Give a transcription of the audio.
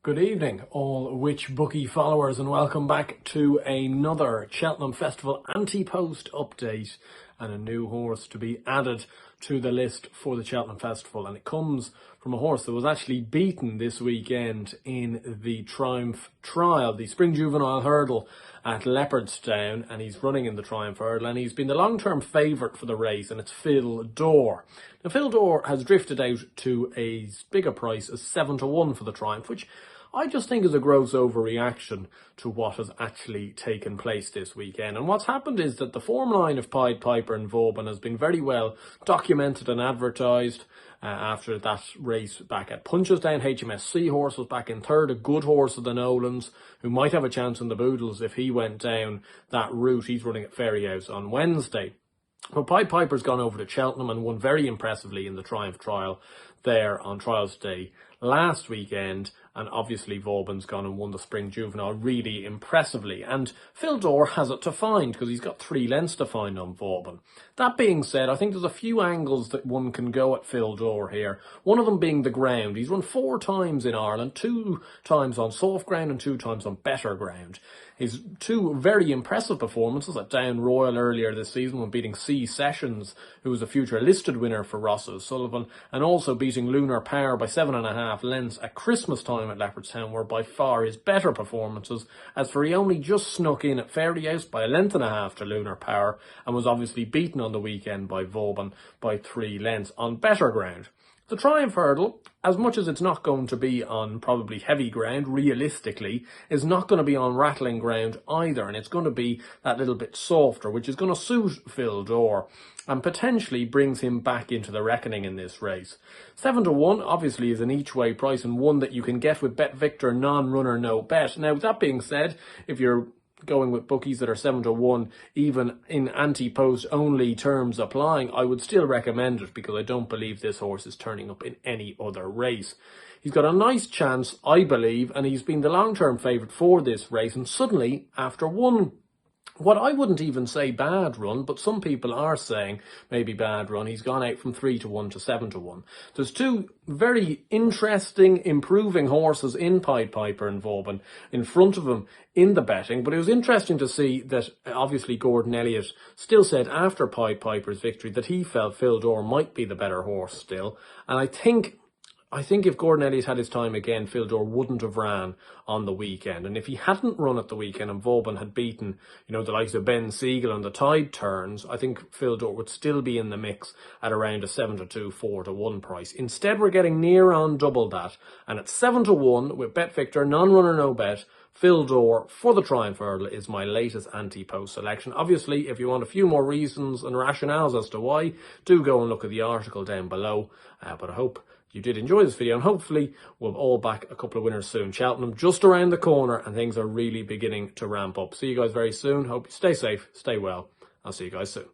Good evening, all Which Bookie followers, and welcome back to another Cheltenham Festival Ante-Post update and a new horse to be added to the list for the Cheltenham Festival. And it comes from a horse that was actually beaten this weekend in the Triumph Trial, the Spring Juvenile Hurdle at Leopardstown, and he's running in the Triumph Hurdle, and he's been the long-term favourite for the race, and it's Phil Dore. Now, Phil Dore has drifted out to a bigger price as 7-1 for the Triumph, which I just think is a gross overreaction to what has actually taken place this weekend. And what's happened is that the form line of Pied Piper and Vauban has been very well documented and advertised after that race back at Punchestown. HMS Seahorse was back in third, a good horse of the Nolans, who might have a chance in the Boodles if he went down that route. He's running at Ferryhouse on Wednesday. Well, Pied Piper's gone over to Cheltenham and won very impressively in the Triumph Trial there on Trials Day last weekend, and obviously Vauban's gone and won the Spring Juvenile really impressively, and Phil Dore has it to find because he's got 3 lengths to find on Vauban. That being said, I think there's a few angles that one can go at Phil Dore here, one of them being the ground. He's run 4 times in Ireland, 2 times on soft ground and 2 times on better ground. His 2 very impressive performances at Down Royal earlier this season when beating C. Sessions, who was a future listed winner for Ross O'Sullivan, and also beating Lunar Power by 7.5 lengths at Christmas time at Leopardstown, were by far his better performances, as for he only just snuck in at Ferryhouse by 1.5 lengths to Lunar Power, and was obviously beaten on the weekend by Vauban by 3 lengths on better ground. The Triumph Hurdle, as much as it's not going to be on probably heavy ground, realistically, is not going to be on rattling ground either, and it's going to be that little bit softer, which is going to suit Phil Dore and potentially brings him back into the reckoning in this race. 7-1 obviously is an each-way price and one that you can get with Bet Victor non-runner no bet. Now, that being said, if you're going with bookies that are 7-1, even in Ante-Post only terms applying, I would still recommend it because I don't believe this horse is turning up in any other race. He's got a nice chance, I believe, and he's been the long-term favourite for this race, and suddenly, after what I wouldn't even say bad run, but some people are saying maybe bad run, he's gone out from 3-1 to 7-1. There's 2 very interesting, improving horses in Pied Piper and Vauban in front of him in the betting, but it was interesting to see that obviously Gordon Elliott still said after Pied Piper's victory that he felt Phil Dore might be the better horse still, and I think if Gordon Elliott had his time again, Phil Dore wouldn't have ran on the weekend. And if he hadn't run at the weekend and Vauban had beaten, the likes of Ben Siegel and the tide turns, I think Phil Dore would still be in the mix at around a 7-2, 4-1 price. Instead, we're getting near on double that. And at 7-1 with Bet Victor, non-runner no bet, Phil Dore for the Triumph Hurdle is my latest Ante-Post selection. Obviously, if you want a few more reasons and rationales as to why, do go and look at the article down below. But I hope you did enjoy this video, and hopefully we'll all back a couple of winners soon. Cheltenham just around the corner, and things are really beginning to ramp up. See you guys very soon. Hope you stay safe, stay well. I'll see you guys soon.